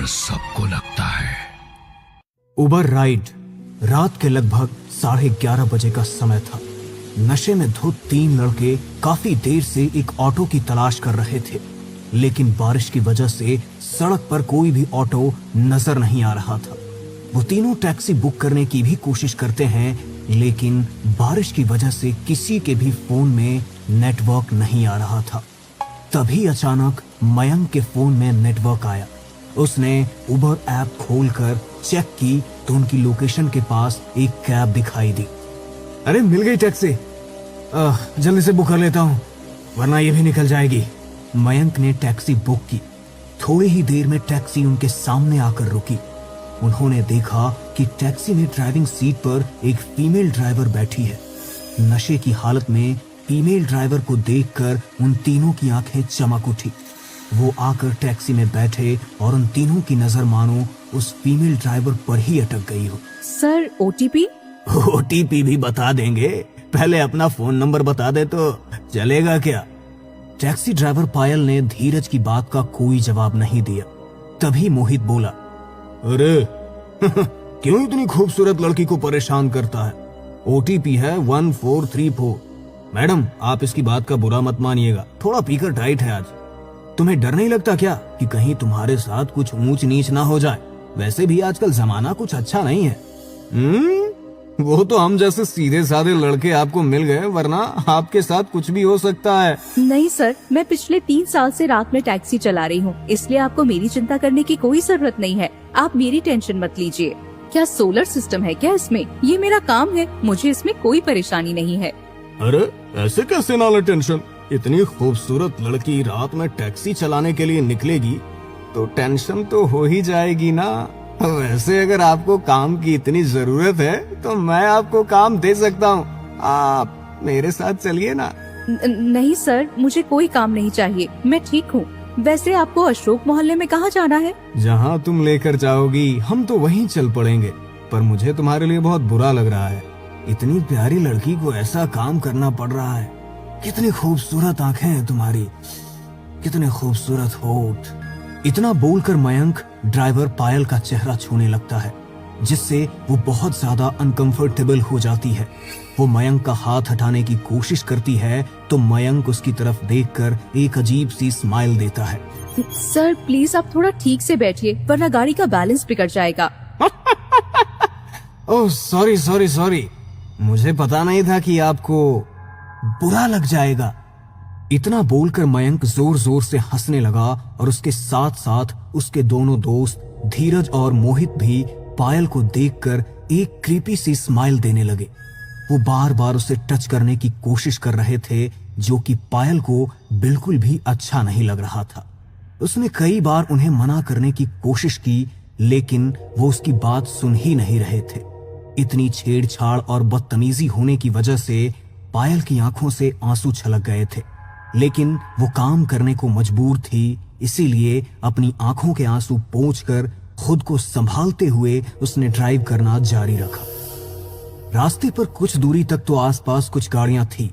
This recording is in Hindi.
डर सबको लगता है। उबर राइड। रात के लगभग 11:30 बजे का समय था। नशे में धुत 3 लड़के काफी देर से एक ऑटो की तलाश कर रहे थे, लेकिन बारिश की वजह से सड़क पर कोई भी ऑटो नजर नहीं आ रहा था। वो तीनों टैक्सी बुक करने की भी कोशिश करते हैं, लेकिन बारिश की वजह से किसी के भी फोन में नेटवर्क नहीं आ रहा था। तभी अचानक मयंक के फोन में नेटवर्क आया। उसने उबर ऐप खोलकर चेक की तो उनकी लोकेशन के पास एक कैब दिखाई दी। अरे मिल गई टैक्सी, जल्दी से बुक कर लेता हूँ वरना ये भी निकल जाएगी। मयंक ने टैक्सी बुक की। थोड़ी ही देर में टैक्सी उनके सामने आकर रुकी। उन्होंने देखा कि टैक्सी में ड्राइविंग सीट पर एक फीमेल ड्राइवर बैठी है। नशे की हालत में फीमेल ड्राइवर को देखकर उन तीनों की आंखें चमक उठी। वो आकर टैक्सी में बैठे और उन तीनों की नजर मानो उस फीमेल ड्राइवर पर ही अटक गई हो। Sir OTP? ओटीपी भी बता देंगे, पहले अपना फोन नंबर बता दे तो चलेगा क्या? टैक्सी ड्राइवर पायल ने धीरज की बात का कोई जवाब नहीं दिया। तभी मोहित बोला, अरे क्यों इतनी खूबसूरत लड़की को परेशान करता है? ओटीपी है 1434। मैडम आप इसकी बात का बुरा मत मानिएगा, थोड़ा पीकर टाइट है आज। तुम्हें डर नहीं लगता क्या कि कहीं तुम्हारे साथ कुछ ऊंच नीच ना हो जाए? वैसे भी आजकल जमाना कुछ अच्छा नहीं है। वो तो हम जैसे सीधे साधे लड़के आपको मिल गए, वरना आपके साथ कुछ भी हो सकता है। नहीं सर, मैं पिछले 3 साल से रात में टैक्सी चला रही हूँ, इसलिए आपको मेरी चिंता करने की कोई जरूरत नहीं है। आप मेरी टेंशन मत लीजिए। क्या सोलर सिस्टम है क्या इसमें? ये मेरा काम है, मुझे इसमें कोई परेशानी नहीं है। अरे ऐसे कैसे ना ले टेंशन? इतनी खूबसूरत लड़की रात में टैक्सी चलाने के लिए निकलेगी तो टेंशन तो हो ही जाएगी ना। वैसे अगर आपको काम की इतनी जरूरत है तो मैं आपको काम दे सकता हूँ, आप मेरे साथ चलिए ना। नहीं सर, मुझे कोई काम नहीं चाहिए, मैं ठीक हूँ। वैसे आपको अशोक मोहल्ले में कहाँ जाना है? जहाँ तुम लेकर जाओगी हम तो वहीं चल पड़ेंगे, पर मुझे तुम्हारे लिए बहुत बुरा लग रहा है। इतनी प्यारी लड़की को ऐसा काम करना पड़ रहा है। कितनी खूबसूरत आंखें हैं तुम्हारी, कितने खूबसूरत होठ। इतना बोलकर मयंक ड्राइवर पायल का चेहरा छूने लगता है, जिससे वो बहुत ज्यादा अनकंफर्टेबल हो जाती है। वो मयंक का हाथ हटाने की कोशिश करती है तो मयंक उसकी तरफ देखकर एक अजीब सी स्माइल देता है। सर प्लीज आप थोड़ा ठीक से बैठिए, वरना गाड़ी का बैलेंस बिगड़ जाएगा। ओह सॉरी, मुझे पता नहीं था कि आपको बुरा लग जाएगा। इतना बोलकर मयंक जोर जोर से हंसने लगा और उसके साथ साथ उसके दोनों दोस्त धीरज और मोहित भी पायल को देखकर एक क्रीपी सी स्माइल देने लगे। वो बार बार उसे टच करने की कोशिश कर रहे थे, जो कि पायल को बिल्कुल भी अच्छा नहीं लग रहा था। उसने कई बार उन्हें मना करने की कोशिश की, लेकिन वो उसकी बात सुन ही नहीं रहे थे। इतनी छेड़छाड़ और बदतमीजी होने की वजह से पायल की आंखों से आंसू छलक गए थे, लेकिन वो काम करने को मजबूर थी, इसीलिए अपनी आंखों के आंसू पोंछकर खुद को संभालते हुए उसने ड्राइव करना जारी रखा। रास्ते पर कुछ दूरी तक तो आसपास कुछ गाड़ियां थी,